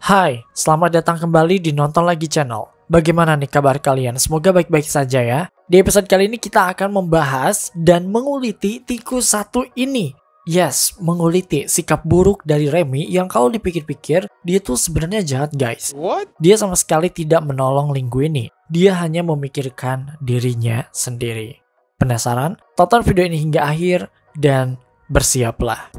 Hai, selamat datang kembali di Nonton Lagi Channel. Bagaimana nih kabar kalian? Semoga baik-baik saja ya. Di episode kali ini kita akan membahas dan menguliti tikus satu ini. Yes, menguliti sikap buruk dari Remy yang kalau dipikir-pikir, dia tuh sebenarnya jahat guys. What? Dia sama sekali tidak menolong Linguini. Dia hanya memikirkan dirinya sendiri. Penasaran? Tonton video ini hingga akhir dan bersiaplah.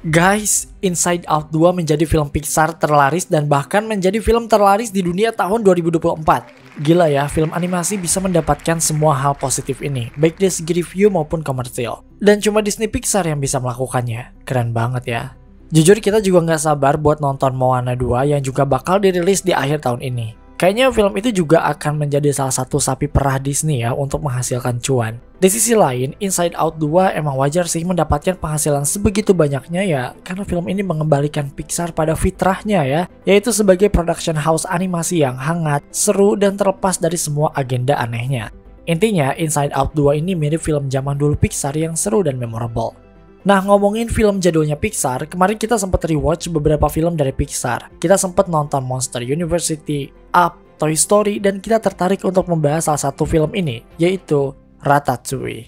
Guys, Inside Out 2 menjadi film Pixar terlaris dan bahkan menjadi film terlaris di dunia tahun 2024. Gila ya, film animasi bisa mendapatkan semua hal positif ini, baik dari segi review maupun komersil. Dan cuma Disney Pixar yang bisa melakukannya. Keren banget ya. Jujur kita juga nggak sabar buat nonton Moana 2 yang juga bakal dirilis di akhir tahun ini. Kayaknya film itu juga akan menjadi salah satu sapi perah Disney ya untuk menghasilkan cuan. Di sisi lain, Inside Out 2 emang wajar sih mendapatkan penghasilan sebegitu banyaknya ya, karena film ini mengembalikan Pixar pada fitrahnya ya, yaitu sebagai production house animasi yang hangat, seru, dan terlepas dari semua agenda anehnya. Intinya, Inside Out 2 ini mirip film zaman dulu Pixar yang seru dan memorable. Nah, ngomongin film jadulnya Pixar, kemarin kita sempat rewatch beberapa film dari Pixar. Kita sempat nonton Monster University, Up, Toy Story, dan kita tertarik untuk membahas salah satu film ini, yaitu Ratatouille.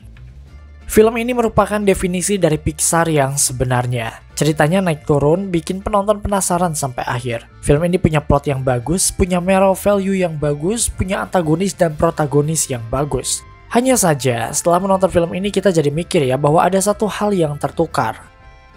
Film ini merupakan definisi dari Pixar yang sebenarnya. Ceritanya naik turun, bikin penonton penasaran sampai akhir. Film ini punya plot yang bagus, punya moral value yang bagus, punya antagonis dan protagonis yang bagus. Hanya saja, setelah menonton film ini kita jadi mikir ya bahwa ada satu hal yang tertukar.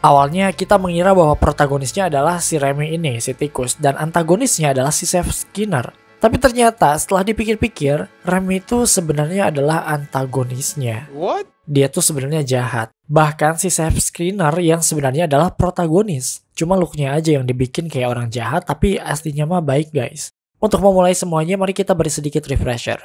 Awalnya kita mengira bahwa protagonisnya adalah si Remy ini, si tikus, dan antagonisnya adalah si Chef Skinner. Tapi ternyata setelah dipikir-pikir, Remy itu sebenarnya adalah antagonisnya. What? Dia tuh sebenarnya jahat. Bahkan si Chef Skinner yang sebenarnya adalah protagonis. Cuma looknya aja yang dibikin kayak orang jahat, tapi aslinya mah baik guys. Untuk memulai semuanya, mari kita beri sedikit refresher.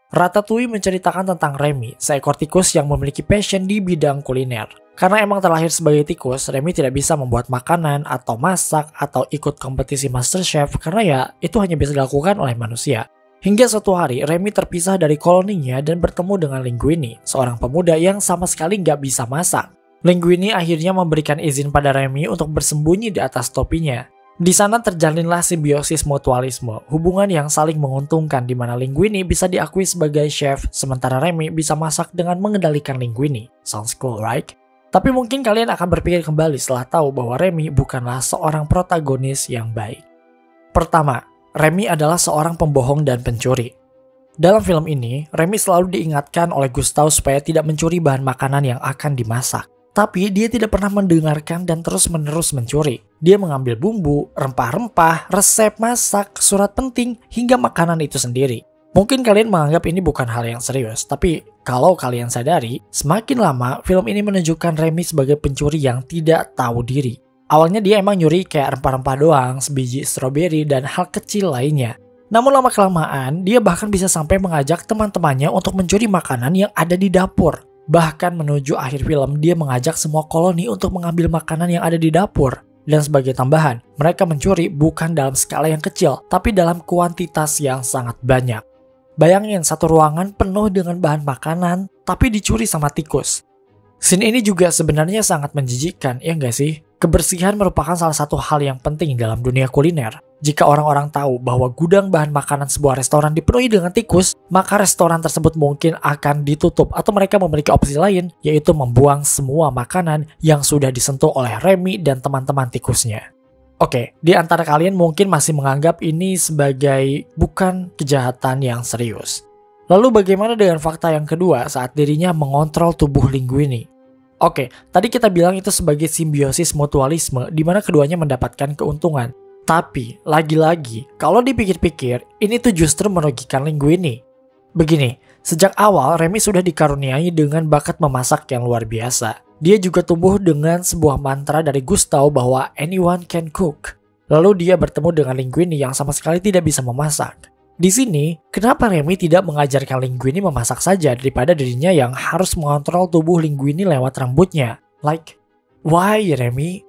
Ratatouille menceritakan tentang Remy, seekor tikus yang memiliki passion di bidang kuliner. Karena emang terlahir sebagai tikus, Remy tidak bisa membuat makanan atau masak atau ikut kompetisi MasterChef karena ya itu hanya bisa dilakukan oleh manusia. Hingga suatu hari, Remy terpisah dari koloninya dan bertemu dengan Linguini, seorang pemuda yang sama sekali nggak bisa masak. Linguini akhirnya memberikan izin pada Remy untuk bersembunyi di atas topinya. Di sana terjalinlah simbiosis mutualisme, hubungan yang saling menguntungkan di mana Linguini bisa diakui sebagai chef, sementara Remy bisa masak dengan mengendalikan Linguini. Sounds cool, right? Tapi mungkin kalian akan berpikir kembali setelah tahu bahwa Remy bukanlah seorang protagonis yang baik. Pertama, Remy adalah seorang pembohong dan pencuri. Dalam film ini, Remy selalu diingatkan oleh Gustav supaya tidak mencuri bahan makanan yang akan dimasak. Tapi dia tidak pernah mendengarkan dan terus-menerus mencuri. Dia mengambil bumbu, rempah-rempah, resep masak, surat penting, hingga makanan itu sendiri. Mungkin kalian menganggap ini bukan hal yang serius, tapi kalau kalian sadari, semakin lama film ini menunjukkan Remy sebagai pencuri yang tidak tahu diri. Awalnya dia emang nyuri kayak rempah-rempah doang, sebiji stroberi, dan hal kecil lainnya. Namun lama-kelamaan, dia bahkan bisa sampai mengajak teman-temannya untuk mencuri makanan yang ada di dapur. Bahkan menuju akhir film, dia mengajak semua koloni untuk mengambil makanan yang ada di dapur. Dan sebagai tambahan, mereka mencuri bukan dalam skala yang kecil, tapi dalam kuantitas yang sangat banyak. Bayangin satu ruangan penuh dengan bahan makanan, tapi dicuri sama tikus. Scene ini juga sebenarnya sangat menjijikkan, ya nggak sih? Kebersihan merupakan salah satu hal yang penting dalam dunia kuliner. Jika orang-orang tahu bahwa gudang bahan makanan sebuah restoran dipenuhi dengan tikus, maka restoran tersebut mungkin akan ditutup atau mereka memiliki opsi lain, yaitu membuang semua makanan yang sudah disentuh oleh Remy dan teman-teman tikusnya. Oke, di antara kalian mungkin masih menganggap ini sebagai bukan kejahatan yang serius. Lalu bagaimana dengan fakta yang kedua saat dirinya mengontrol tubuh Linguini? Oke, tadi kita bilang itu sebagai simbiosis mutualisme di mana keduanya mendapatkan keuntungan. Tapi, lagi-lagi, kalau dipikir-pikir, ini tuh justru merugikan Linguini. Begini, sejak awal Remy sudah dikaruniai dengan bakat memasak yang luar biasa. Dia juga tumbuh dengan sebuah mantra dari Gustav bahwa anyone can cook. Lalu dia bertemu dengan Linguini yang sama sekali tidak bisa memasak. Di sini, kenapa Remy tidak mengajarkan Linguini memasak saja daripada dirinya yang harus mengontrol tubuh Linguini lewat rambutnya? Like, why Remy?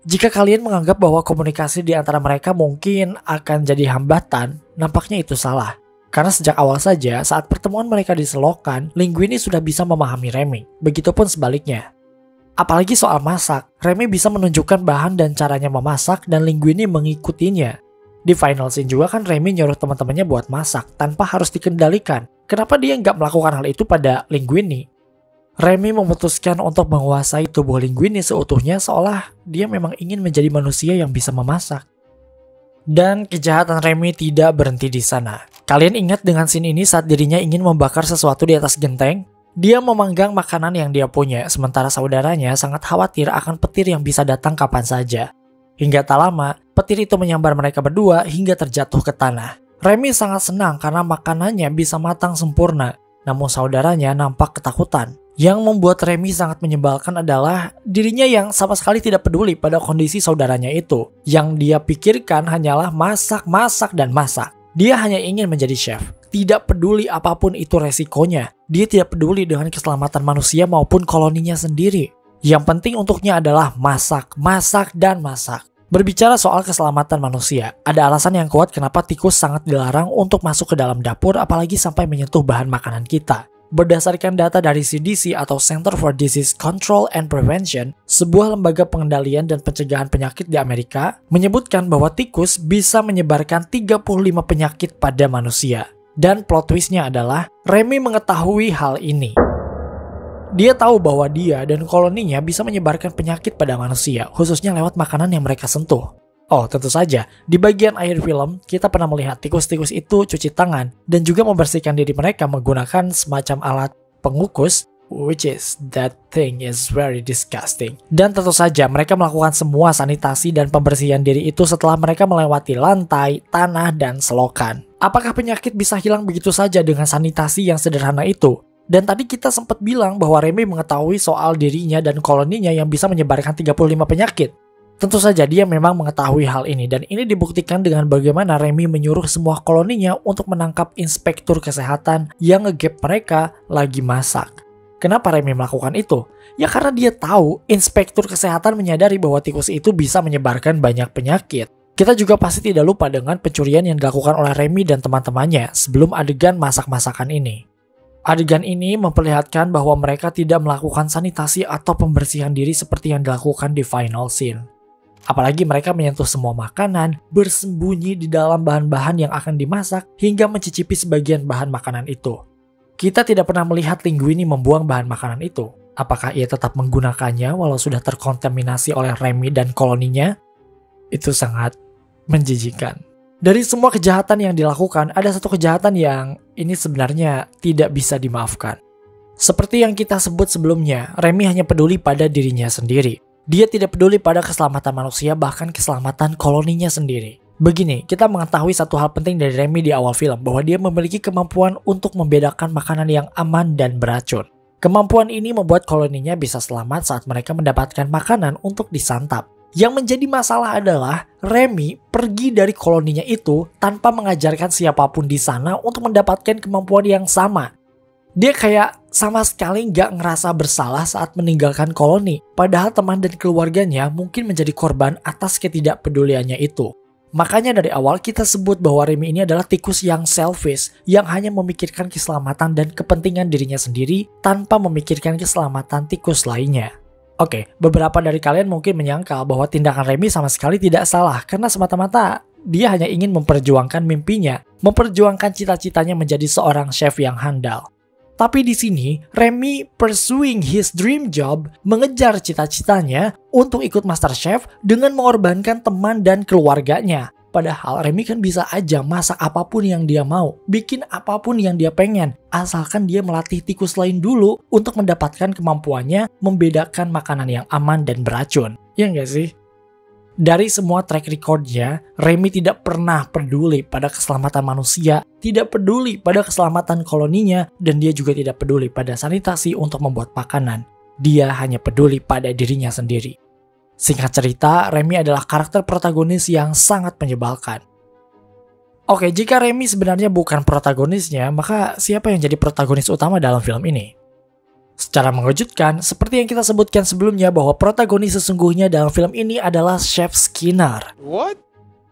Jika kalian menganggap bahwa komunikasi di antara mereka mungkin akan jadi hambatan, nampaknya itu salah. Karena sejak awal saja, saat pertemuan mereka di selokan, Linguini sudah bisa memahami Remy. Begitupun sebaliknya. Apalagi soal masak, Remy bisa menunjukkan bahan dan caranya memasak dan Linguini mengikutinya. Di final scene juga kan Remy nyuruh teman-temannya buat masak tanpa harus dikendalikan. Kenapa dia nggak melakukan hal itu pada Linguini? Remy memutuskan untuk menguasai tubuh Linguini seutuhnya seolah dia memang ingin menjadi manusia yang bisa memasak. Dan kejahatan Remy tidak berhenti di sana. Kalian ingat dengan scene ini saat dirinya ingin membakar sesuatu di atas genteng? Dia memanggang makanan yang dia punya, sementara saudaranya sangat khawatir akan petir yang bisa datang kapan saja. Hingga tak lama, petir itu menyambar mereka berdua hingga terjatuh ke tanah. Remy sangat senang karena makanannya bisa matang sempurna, namun saudaranya nampak ketakutan. Yang membuat Remy sangat menyebalkan adalah dirinya yang sama sekali tidak peduli pada kondisi saudaranya itu. Yang dia pikirkan hanyalah masak, dan masak. Dia hanya ingin menjadi chef. Tidak peduli apapun itu resikonya. Dia tidak peduli dengan keselamatan manusia maupun koloninya sendiri. Yang penting untuknya adalah masak, dan masak. Berbicara soal keselamatan manusia, ada alasan yang kuat kenapa tikus sangat dilarang untuk masuk ke dalam dapur apalagi sampai menyentuh bahan makanan kita. Berdasarkan data dari CDC atau Center for Disease Control and Prevention, sebuah lembaga pengendalian dan pencegahan penyakit di Amerika, menyebutkan bahwa tikus bisa menyebarkan 35 penyakit pada manusia. Dan plot twistnya adalah, Remy mengetahui hal ini. Dia tahu bahwa dia dan koloninya bisa menyebarkan penyakit pada manusia, khususnya lewat makanan yang mereka sentuh. Oh, tentu saja, di bagian akhir film, kita pernah melihat tikus-tikus itu cuci tangan dan juga membersihkan diri mereka menggunakan semacam alat pengukus, which is that thing is very disgusting. Dan tentu saja, mereka melakukan semua sanitasi dan pembersihan diri itu setelah mereka melewati lantai, tanah, dan selokan. Apakah penyakit bisa hilang begitu saja dengan sanitasi yang sederhana itu? Dan tadi kita sempat bilang bahwa Remy mengetahui soal dirinya dan koloninya yang bisa menyebarkan 35 penyakit. Tentu saja dia memang mengetahui hal ini dan ini dibuktikan dengan bagaimana Remy menyuruh semua koloninya untuk menangkap inspektur kesehatan yang ngegap mereka lagi masak. Kenapa Remy melakukan itu? Ya karena dia tahu inspektur kesehatan menyadari bahwa tikus itu bisa menyebarkan banyak penyakit. Kita juga pasti tidak lupa dengan pencurian yang dilakukan oleh Remy dan teman-temannya sebelum adegan masak-masakan ini. Adegan ini memperlihatkan bahwa mereka tidak melakukan sanitasi atau pembersihan diri seperti yang dilakukan di final scene. Apalagi mereka menyentuh semua makanan, bersembunyi di dalam bahan-bahan yang akan dimasak, hingga mencicipi sebagian bahan makanan itu. Kita tidak pernah melihat Linguini membuang bahan makanan itu. Apakah ia tetap menggunakannya walau sudah terkontaminasi oleh Remy dan koloninya? Itu sangat menjijikan. Dari semua kejahatan yang dilakukan, ada satu kejahatan yang ini sebenarnya tidak bisa dimaafkan. Seperti yang kita sebut sebelumnya, Remy hanya peduli pada dirinya sendiri. Dia tidak peduli pada keselamatan manusia, bahkan keselamatan koloninya sendiri. Begini, kita mengetahui satu hal penting dari Remy di awal film, bahwa dia memiliki kemampuan untuk membedakan makanan yang aman dan beracun. Kemampuan ini membuat koloninya bisa selamat saat mereka mendapatkan makanan untuk disantap. Yang menjadi masalah adalah, Remy pergi dari koloninya itu tanpa mengajarkan siapapun di sana untuk mendapatkan kemampuan yang sama. Dia kayak sama sekali nggak ngerasa bersalah saat meninggalkan koloni, padahal teman dan keluarganya mungkin menjadi korban atas ketidakpeduliannya itu. Makanya dari awal kita sebut bahwa Remy ini adalah tikus yang selfish, yang hanya memikirkan keselamatan dan kepentingan dirinya sendiri tanpa memikirkan keselamatan tikus lainnya. Oke, beberapa dari kalian mungkin menyangkal bahwa tindakan Remy sama sekali tidak salah karena semata-mata dia hanya ingin memperjuangkan mimpinya, memperjuangkan cita-citanya menjadi seorang chef yang handal. Tapi di sini, Remy pursuing his dream job, mengejar cita-citanya untuk ikut MasterChef dengan mengorbankan teman dan keluarganya. Padahal Remy kan bisa aja masak apapun yang dia mau, bikin apapun yang dia pengen, asalkan dia melatih tikus lain dulu untuk mendapatkan kemampuannya membedakan makanan yang aman dan beracun. Ya nggak sih? Dari semua track recordnya, Remy tidak pernah peduli pada keselamatan manusia, tidak peduli pada keselamatan koloninya, dan dia juga tidak peduli pada sanitasi untuk membuat makanan. Dia hanya peduli pada dirinya sendiri. Singkat cerita, Remy adalah karakter protagonis yang sangat menyebalkan. Oke, jika Remy sebenarnya bukan protagonisnya, maka siapa yang jadi protagonis utama dalam film ini? Secara mengejutkan, seperti yang kita sebutkan sebelumnya bahwa protagonis sesungguhnya dalam film ini adalah Chef Skinner. What?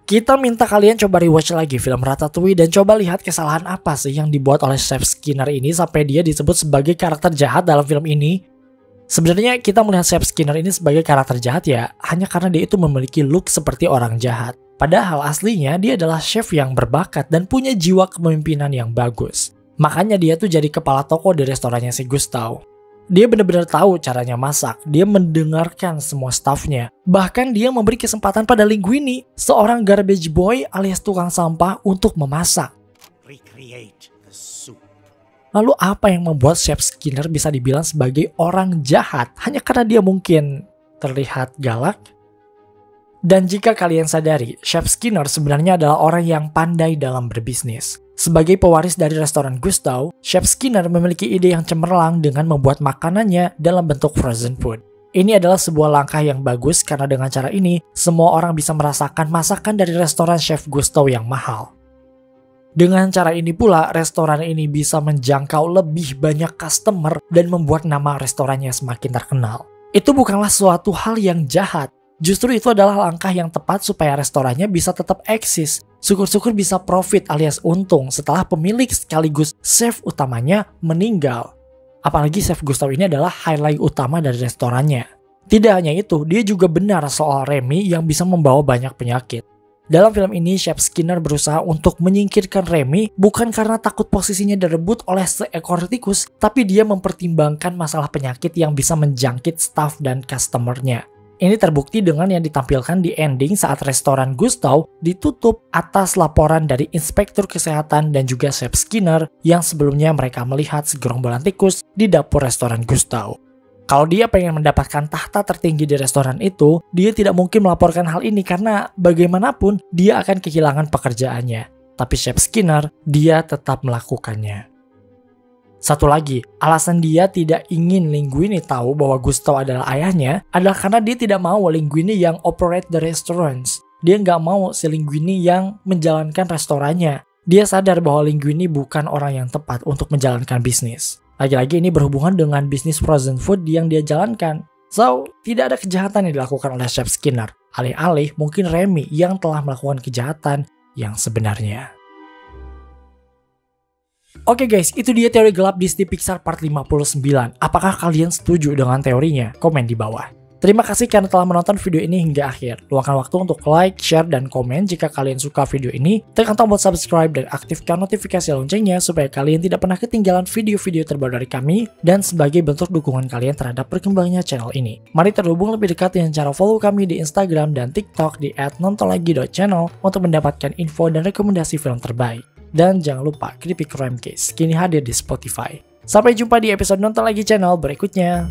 Kita minta kalian coba rewatch lagi film Ratatouille dan coba lihat kesalahan apa sih yang dibuat oleh Chef Skinner ini sampai dia disebut sebagai karakter jahat dalam film ini. Sebenarnya kita melihat Chef Skinner ini sebagai karakter jahat ya, hanya karena dia itu memiliki look seperti orang jahat. Padahal aslinya dia adalah chef yang berbakat dan punya jiwa kepemimpinan yang bagus. Makanya dia tuh jadi kepala toko di restorannya si Gustav. Dia benar-benar tahu caranya masak, dia mendengarkan semua staffnya. Bahkan dia memberi kesempatan pada Linguini, seorang garbage boy alias tukang sampah untuk memasak. Lalu apa yang membuat Chef Skinner bisa dibilang sebagai orang jahat hanya karena dia mungkin terlihat galak? Dan jika kalian sadari, Chef Skinner sebenarnya adalah orang yang pandai dalam berbisnis. Sebagai pewaris dari restoran Gustav, Chef Skinner memiliki ide yang cemerlang dengan membuat makanannya dalam bentuk frozen food. Ini adalah sebuah langkah yang bagus karena dengan cara ini, semua orang bisa merasakan masakan dari restoran Chef Gustav yang mahal. Dengan cara ini pula, restoran ini bisa menjangkau lebih banyak customer dan membuat nama restorannya semakin terkenal. Itu bukanlah suatu hal yang jahat. Justru itu adalah langkah yang tepat supaya restorannya bisa tetap eksis. Syukur-syukur bisa profit alias untung setelah pemilik sekaligus chef utamanya meninggal. Apalagi Chef Gustav ini adalah highlight utama dari restorannya. Tidak hanya itu, dia juga benar soal Remy yang bisa membawa banyak penyakit. Dalam film ini, Chef Skinner berusaha untuk menyingkirkan Remy bukan karena takut posisinya direbut oleh seekor tikus, tapi dia mempertimbangkan masalah penyakit yang bisa menjangkit staff dan customernya. Ini terbukti dengan yang ditampilkan di ending saat restoran Gustav ditutup atas laporan dari inspektur kesehatan dan juga Chef Skinner yang sebelumnya mereka melihat segerombolan tikus di dapur restoran Gustav. Kalau dia pengen mendapatkan tahta tertinggi di restoran itu, dia tidak mungkin melaporkan hal ini karena bagaimanapun dia akan kehilangan pekerjaannya. Tapi Chef Skinner, dia tetap melakukannya. Satu lagi, alasan dia tidak ingin Linguini tahu bahwa Gustav adalah ayahnya adalah karena dia tidak mau Linguini yang operate the restaurants. Dia nggak mau si Linguini yang menjalankan restorannya. Dia sadar bahwa Linguini bukan orang yang tepat untuk menjalankan bisnis. Lagi-lagi ini berhubungan dengan bisnis frozen food yang dia jalankan. So, tidak ada kejahatan yang dilakukan oleh Chef Skinner. Alih-alih mungkin Remy yang telah melakukan kejahatan yang sebenarnya. Oke guys, itu dia teori gelap Disney Pixar part 59. Apakah kalian setuju dengan teorinya? Komen di bawah. Terima kasih karena telah menonton video ini hingga akhir. Luangkan waktu untuk like, share, dan komen jika kalian suka video ini. Tekan tombol subscribe dan aktifkan notifikasi loncengnya supaya kalian tidak pernah ketinggalan video-video terbaru dari kami dan sebagai bentuk dukungan kalian terhadap berkembangnya channel ini. Mari terhubung lebih dekat dengan cara follow kami di Instagram dan TikTok di @nontonlagi.channel untuk mendapatkan info dan rekomendasi film terbaik. Dan jangan lupa Creepy Crime Case kini hadir di Spotify. Sampai jumpa di episode Nonton Lagi channel berikutnya.